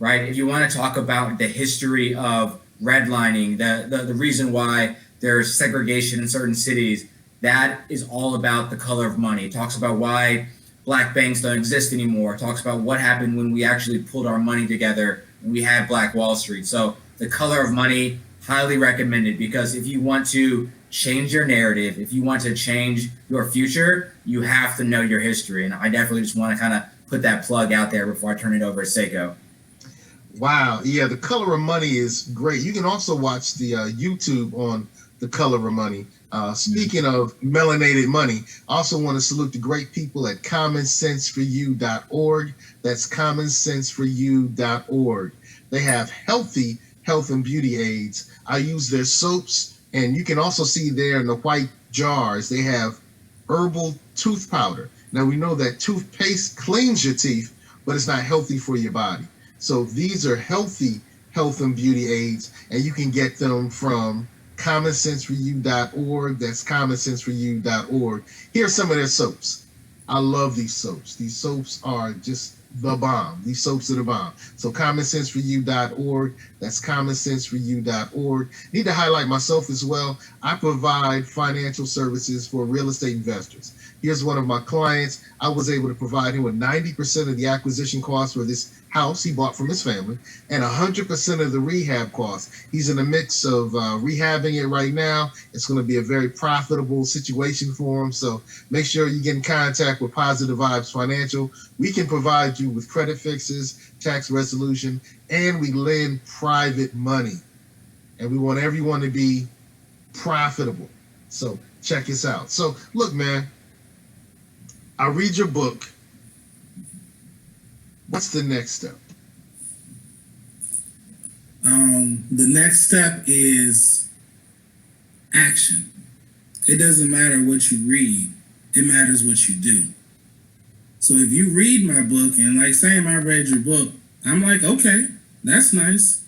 right? If you want to talk about the history of redlining, the reason why there's segregation in certain cities, that is all about The Color of Money. It talks about why black banks don't exist anymore. It talks about what happened when we actually pulled our money together and we had Black Wall Street. So The Color of Money, highly recommended, because if you want to change your narrative, if you want to change your future, you have to know your history. And I definitely just want to kind of put that plug out there before I turn it over to Seko. Wow. Yeah, The Color of Money is great. You can also watch the YouTube on The Color of Money. Speaking of melanated money, I also want to salute the great people at commonsenseforyou.org. That's commonsenseforyou.org. They have healthy health and beauty aids. I use their soaps, and you can also see there in the white jars, they have herbal tooth powder. Now, we know that toothpaste cleans your teeth, but it's not healthy for your body. So these are healthy health and beauty aids, and you can get them from commonsenseforyou.org. That's commonsenseforyou.org. Here's some of their soaps. I love these soaps. These soaps are just the bomb. These soaps are the bomb. So commonsenseforyou.org. That's commonsenseforyou.org. Need to highlight myself as well. I provide financial services for real estate investors. Here's one of my clients. I was able to provide him with 90% of the acquisition costs for this house he bought from his family and 100% of the rehab costs. He's in the mix of rehabbing it right now. It's going to be a very profitable situation for him. So make sure you get in contact with Positive Vibes Financial. We can provide you with credit fixes, tax resolution, and we lend private money. And we want everyone to be profitable. So check us out. So look, man, I read your book. What's the next step? The next step is action. It doesn't matter what you read. It matters what you do. So if you read my book, and like Sam, I read your book, I'm like, okay, that's nice.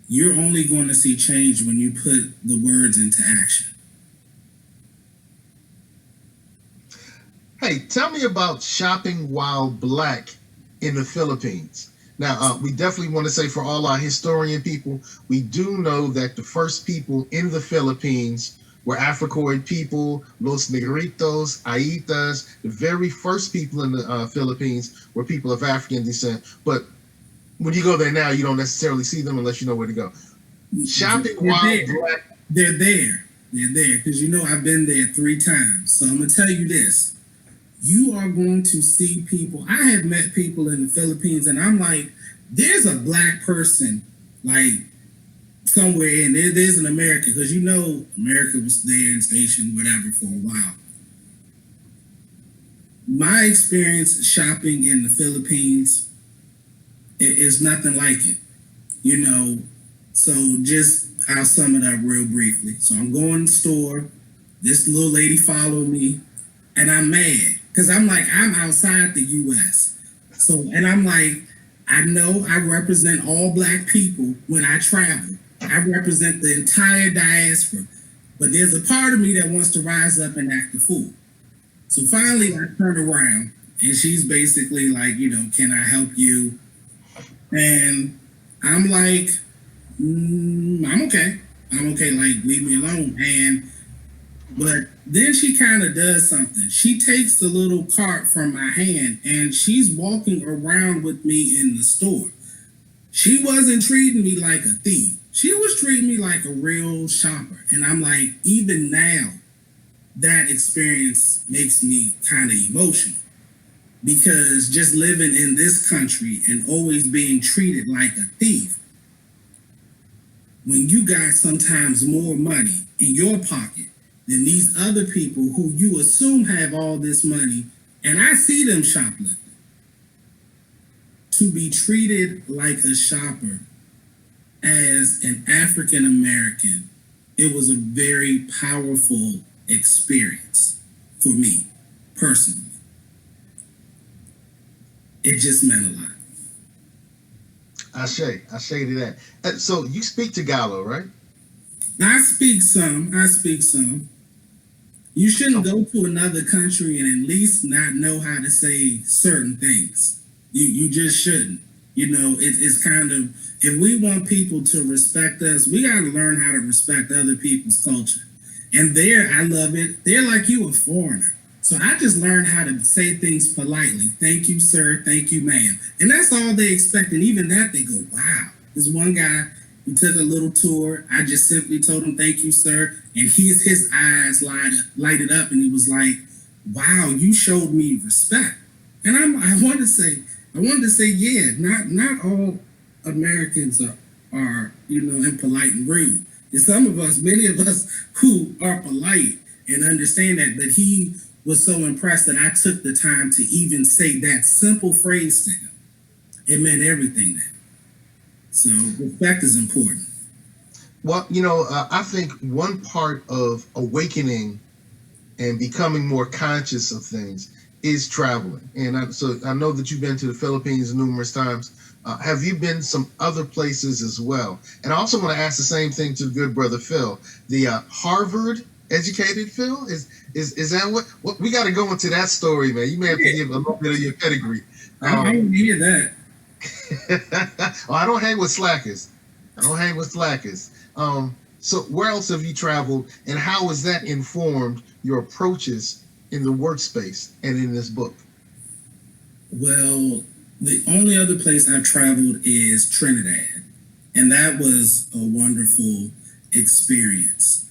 You're only going to see change when you put the words into action. Hey, tell me about shopping while black in the Philippines. Now, we definitely want to say for all our historian people, we do know that the first people in the Philippines were Africoid people, Los Negritos, Aitas. The very first people in the Philippines were people of African descent. But when you go there now, you don't necessarily see them unless you know where to go. Shopping while black. They're there. They're there because I've been there 3 times. So I'm going to tell you this. You are going to see people. I have met people in the Philippines, and I'm like, there's a black person, like, somewhere in there. There's an America, because America was there and stationed, whatever, for a while. My experience shopping in the Philippines is nothing like it. So I'll sum it up real briefly. So I'm going to the store. This little lady followed me, and I'm mad. Because I'm outside the U.S. And I'm like, I know I represent all black people when I travel. I represent the entire diaspora. But there's a part of me that wants to rise up and act a fool. So finally, I turn around, and she's basically like, can I help you? And I'm like, I'm okay. I'm okay, like, leave me alone. But then she kind of does something. She takes the little cart from my hand and she's walking around with me in the store. She wasn't treating me like a thief. She was treating me like a real shopper. And I'm like, even now, that experience makes me kind of emotional. Because just living in this country and always being treated like a thief, when you got sometimes more money in your pocket than these other people who you assume have all this money, and I see them shoplifting, to be treated like a shopper as an African American, it was a very powerful experience for me personally. It just meant a lot. I say to that. So you speak Tagalog, right? I speak some. You shouldn't go to another country and at least not know how to say certain things. You just shouldn't. It's kind of, if we want people to respect us, we got to learn how to respect other people's culture. And I love it. They're like you, a foreigner. So I just learned how to say things politely. Thank you, sir. Thank you, ma'am. And that's all they expect. And even that, they go, wow. This one guy, we took a little tour. I just simply told him, thank you, sir. And his eyes lighted up, and he was like, wow, you showed me respect. And I wanted to say, yeah, not all Americans are impolite and rude. There's many of us who are polite and understand that. But he was so impressed that I took the time to even say that simple phrase to him. It meant everything to him. So respect is important. Well, I think one part of awakening and becoming more conscious of things is traveling. And I know that you've been to the Philippines numerous times. Have you been some other places as well? And I also want to ask the same thing to the good brother Phil. The Harvard educated Phil, is that what we got to go into that story, man? You may have to give a little bit of your pedigree. I Um, don't hear that. oh, I don't hang with slackers. I don't hang with slackers. So where else have you traveled, and how has that informed your approaches in the workspace and in this book? Well, the only other place I traveled is Trinidad, and that was a wonderful experience.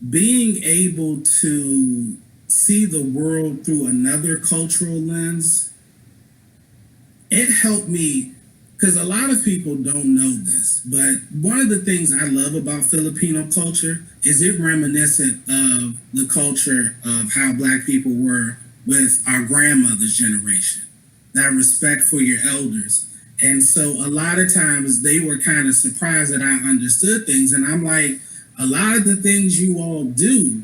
Being able to see the world through another cultural lens, it helped me because a lot of people don't know this, but one of the things I love about Filipino culture is it reminiscent of the culture of how Black people were with our grandmother's generation, that respect for your elders. And so a lot of times they were kind of surprised that I understood things. And I'm like, a lot of the things you all do,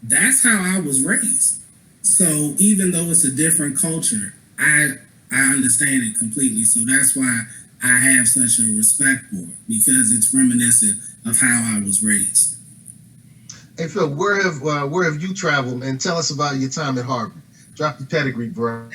that's how I was raised. So even though it's a different culture, I understand it completely. So that's why I have such a respect for it because it's reminiscent of how I was raised. Hey Phil, where have you traveled, and tell us about your time at Harvard? Drop your pedigree, bro.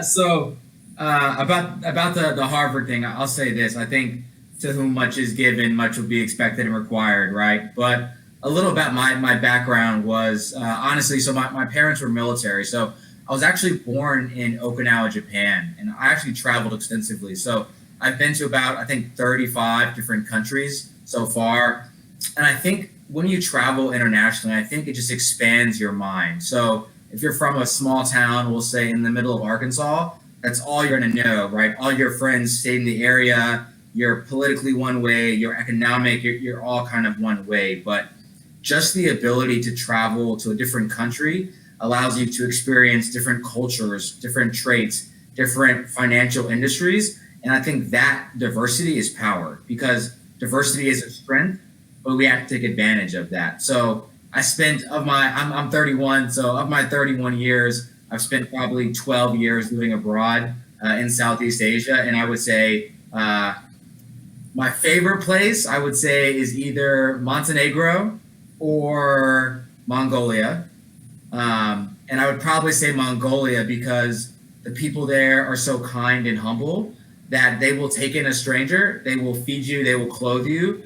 So about the Harvard thing, I'll say this: I think to whom much is given, much will be expected and required, right? But a little about my background was honestly, so my parents were military, so I was actually born in Okinawa, Japan, and I actually traveled extensively. So I've been to about, I think, 35 different countries so far. And I think when you travel internationally, I think it just expands your mind. So if you're from a small town, we'll say in the middle of Arkansas, that's all you're going to know, right? All your friends stay in the area. You're politically one way, you're economic, you're all kind of one way. But just the ability to travel to a different country allows you to experience different cultures, different traits, different financial industries. And I think that diversity is power because diversity is a strength, but we have to take advantage of that. So I spent I'm 31, so of my 31 years, I've spent probably 12 years living abroad in Southeast Asia. And I would say my favorite place, I would say, is either Montenegro or Mongolia. And I would probably say Mongolia because the people there are so kind and humble that they will take in a stranger, they will feed you, they will clothe you,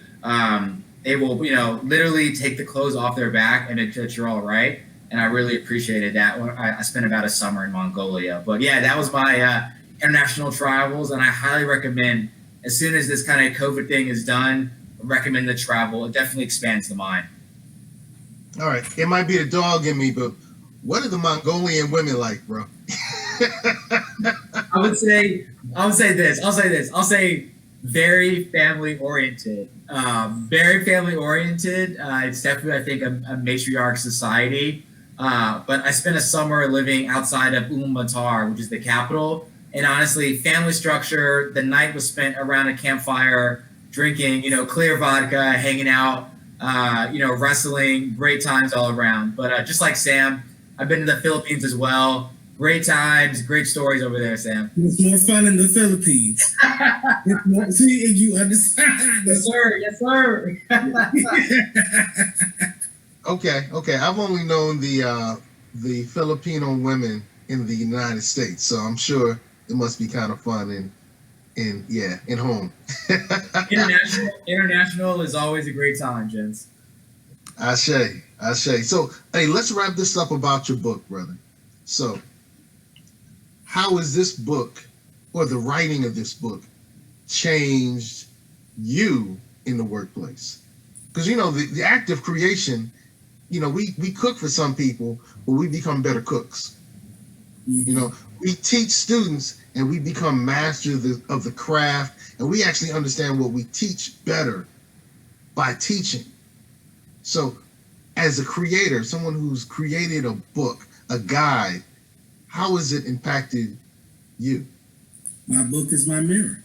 they will, literally take the clothes off their back and that you're all right. And I really appreciated that. I spent about a summer in Mongolia. But yeah, that was my international travels, and I highly recommend. As soon as this kind of COVID thing is done, I recommend the travel. It definitely expands the mind. All right, it might be the dog in me, but what are the Mongolian women like, bro? I'll say this. I'll say very family oriented. Very family oriented. It's definitely, I think, a matriarch society. But I spent a summer living outside of Ulaanbaatar, which is the capital. And honestly, family structure, the night was spent around a campfire, drinking, clear vodka, hanging out, wrestling, great times all around. But just like Sam, I've been to the Philippines as well. Great times, great stories over there, Sam. It's more fun in the Philippines. See, and you understand. Yes, sir. Yes, sir. Okay. I've only known the Filipino women in the United States, so I'm sure it must be kind of fun in home. International is always a great time, gents. Ashe. So, hey, let's wrap this up about your book, brother. So, how has this book or the writing of this book changed you in the workplace? Because, the act of creation, we cook for some people, but we become better cooks. We teach students and we become masters of the craft, and we actually understand what we teach better by teaching. So as a creator, someone who's created a book, a guide, how has it impacted you? My book is my mirror.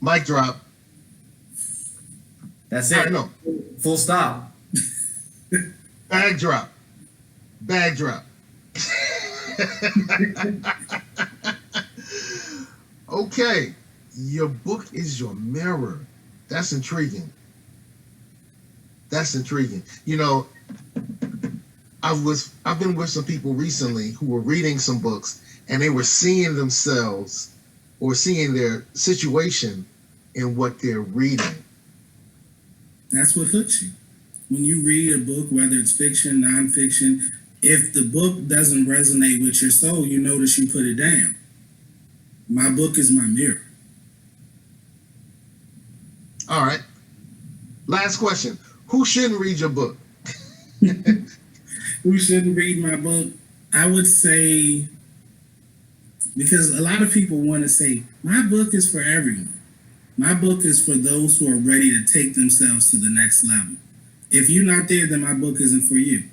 Mic drop. That's it. No. Full stop. Bag drop. Okay. Your book is your mirror. That's intriguing. I've been with some people recently who were reading some books and they were seeing themselves or seeing their situation in what they're reading. That's what hooks you. When you read a book, whether it's fiction, nonfiction, if the book doesn't resonate with your soul, you notice you put it down. My book is my mirror. All right. Last question. Who shouldn't read your book? Who shouldn't read my book? I would say, because a lot of people want to say, my book is for everyone. My book is for those who are ready to take themselves to the next level. If you're not there, then my book isn't for you.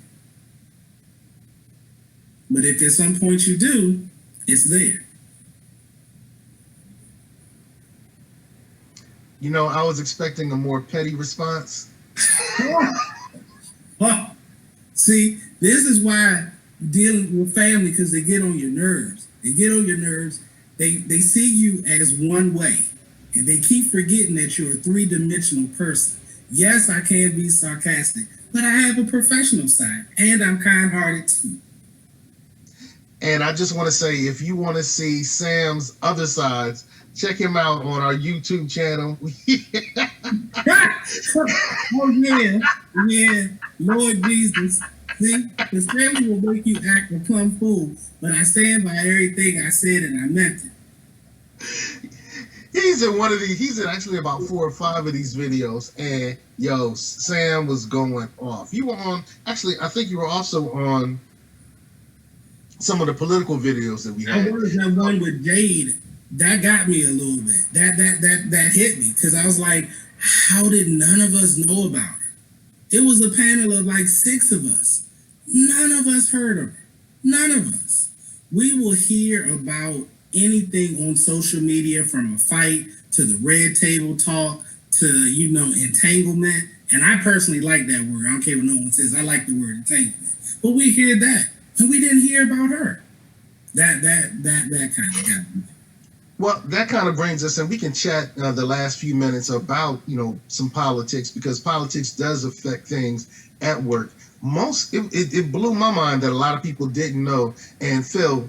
But if at some point you do, it's there. You know, I was expecting a more petty response. Oh, see, this is why dealing with family, because they get on your nerves. They get on your nerves. They see you as one way, and they keep forgetting that you're a three-dimensional person. Yes, I can be sarcastic, but I have a professional side, and I'm kind-hearted too. And I just want to say, if you want to see Sam's other sides, check him out on our YouTube channel. Oh yeah, Lord Jesus. See, the family will make you act a plumb fool, but I stand by everything I said and I meant it. He's in one of these. He's in actually about 4 or 5 of these videos, and yo, Sam was going off. You were on. Actually, I think you were also on some of the political videos that we had. I was that one with Jade. That got me a little bit. That hit me because I was like, how did none of us know about it? It was a panel of like 6 of us. None of us heard of her. None of us. We will hear about anything on social media, from a fight to the red table talk to, entanglement. And I personally like that word. I don't care what no one says. I like the word entanglement. But we hear that, and we didn't hear about her. That kind of got me. Well, that kind of brings us, and we can chat the last few minutes about, some politics, because politics does affect things at work. It blew my mind that a lot of people didn't know. And Phil,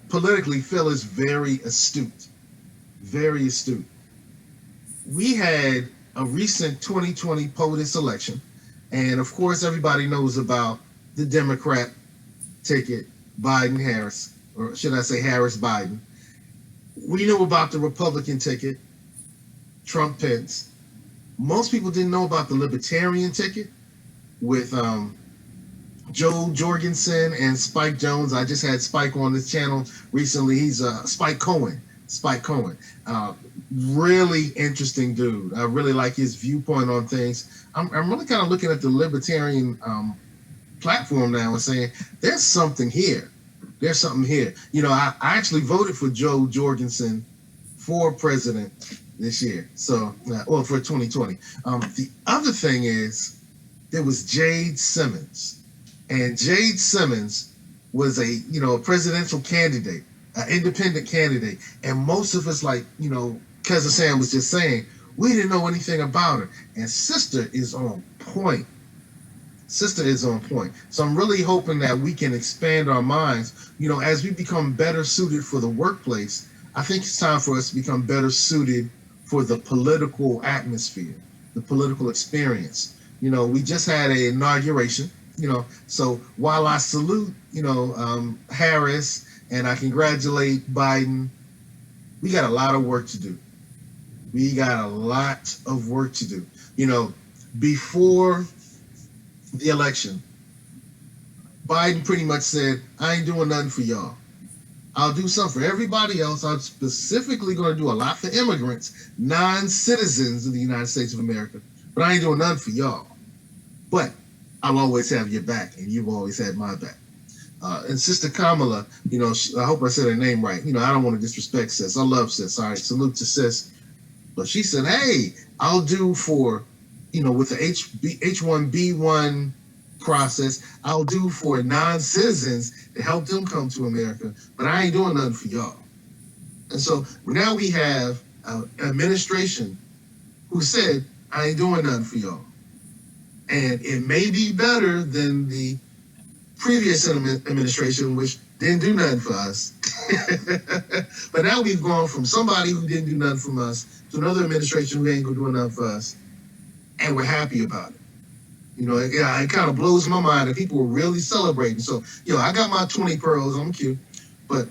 politically, Phil is very astute, very astute. We had a recent 2020 POTUS election, and of course, everybody knows about the Democrat ticket, Biden-Harris, or should I say Harris-Biden. We knew about the Republican ticket, Trump-Pence. Most people didn't know about the Libertarian ticket with Joe Jorgensen and Spike Jones. I just had Spike on this channel recently. He's Spike Cohen. Really interesting dude. I really like his viewpoint on things. I'm really kind of looking at the Libertarian platform now and saying, there's something here. There's something here. I actually voted for Joe Jorgensen for president this year. So, or for 2020. The other thing is, there was Jade Simmons. And Jade Simmons was a presidential candidate, an independent candidate. And most of us, like, Cousin Sam was just saying, we didn't know anything about her. And Sister is on point. Sister is on point. So I'm really hoping that we can expand our minds, as we become better suited for the workplace. I think it's time for us to become better suited for the political atmosphere, the political experience. We just had an inauguration, so while I salute, Harris, and I congratulate Biden, we got a lot of work to do. Before the election, Biden pretty much said, I ain't doing nothing for y'all. I'll do something for everybody else. I'm specifically going to do a lot for immigrants, non-citizens of the United States of America, but I ain't doing nothing for y'all. But I'll always have your back, and you've always had my back. And Sister Kamala, I hope I said her name right. I don't want to disrespect Sis. I love Sis. All right, salute to Sis. But she said, hey, I'll do for, with the H-1B1 process, I'll do for non-citizens to help them come to America, but I ain't doing nothing for y'all. And so now we have an administration who said, I ain't doing nothing for y'all. And it may be better than the previous administration, which didn't do nothing for us. But now we've gone from somebody who didn't do nothing for us to another administration who ain't gonna do enough for us, and we're happy about it. It kind of blows my mind that people were really celebrating. So, I got my 20 pearls, I'm cute, but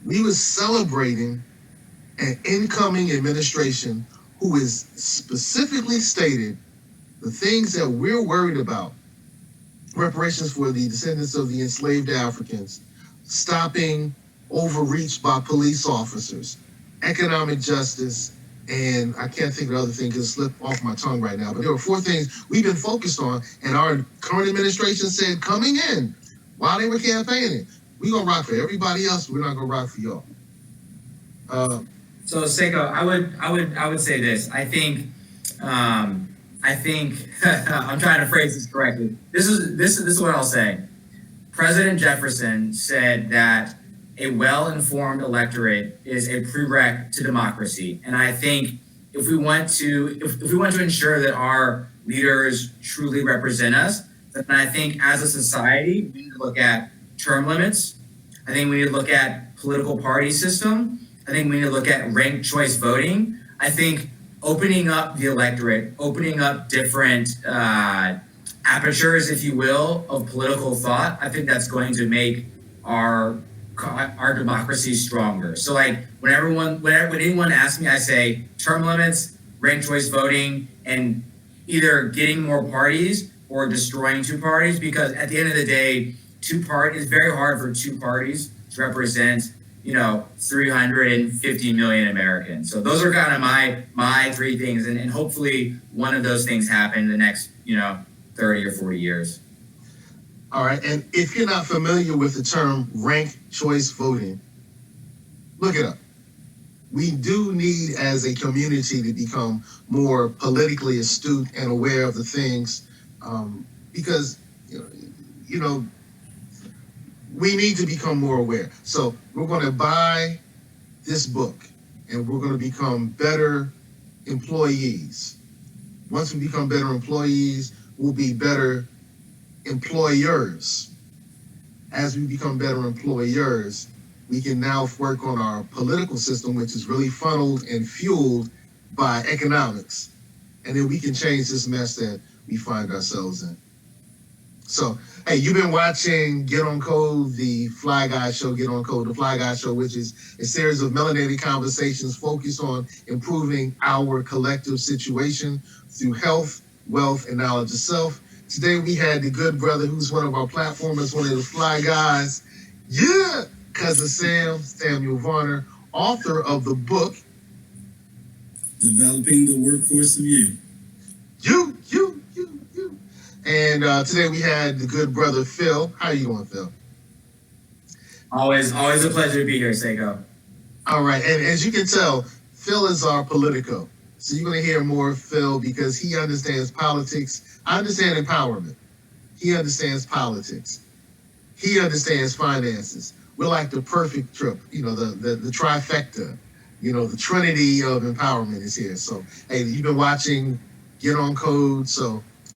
we was celebrating an incoming administration who is specifically stated the things that we're worried about: reparations for the descendants of the enslaved Africans, stopping overreach by police officers, economic justice, and I can't think of the other thing because it slipped off my tongue right now. But there were 4 things we've been focused on, and our current administration said coming in while they were campaigning, we're gonna rock for everybody else, we're not gonna rock for y'all. So Seko, I would say this. I think I'm trying to phrase this correctly. This is what I'll say. President Jefferson said that a well-informed electorate is a prereq to democracy, and I think if we want to ensure that our leaders truly represent us, then I think as a society we need to look at term limits. I think we need to look at political party system. I think we need to look at ranked choice voting. I think opening up the electorate, opening up different apertures, if you will, of political thought, I think that's going to make our democracy stronger. So like when anyone asks me, I say term limits, ranked choice voting, and either getting more parties or destroying 2 parties, because at the end of the day, it's very hard for 2 parties to represent 350 million Americans. So those are kind of my 3 things, and hopefully one of those things happen in the next 30 or 40 years. All right, and if you're not familiar with the term ranked choice voting, look it up. We do need, as a community, to become more politically astute and aware of the things, because we need to become more aware. So we're going to buy this book, and we're going to become better employees. Once we become better employees, we'll be better employers. As we become better employers, we can now work on our political system, which is really funneled and fueled by economics. And then we can change this mess that we find ourselves in. So, hey, you've been watching Get on Code, the Fly Guy Show, Get on Code, the Fly Guy Show, which is a series of melanated conversations focused on improving our collective situation through health, wealth, and knowledge of self. Today we had the good brother who's one of our platformers, one of the Fly Guys, Cousin Samuel Varner, author of the book, Developing the Workforce of You. You. And today we had the good brother Phil. How you doing, Phil? Always a pleasure to be here, Seko. All right, and as you can tell, Phil is our politico. So you're going to hear more of Phil because he understands politics. I understand empowerment. He understands politics. He understands finances. We're like the perfect trip, the trifecta, the trinity of empowerment is here. So, hey, you've been watching Get on Code. So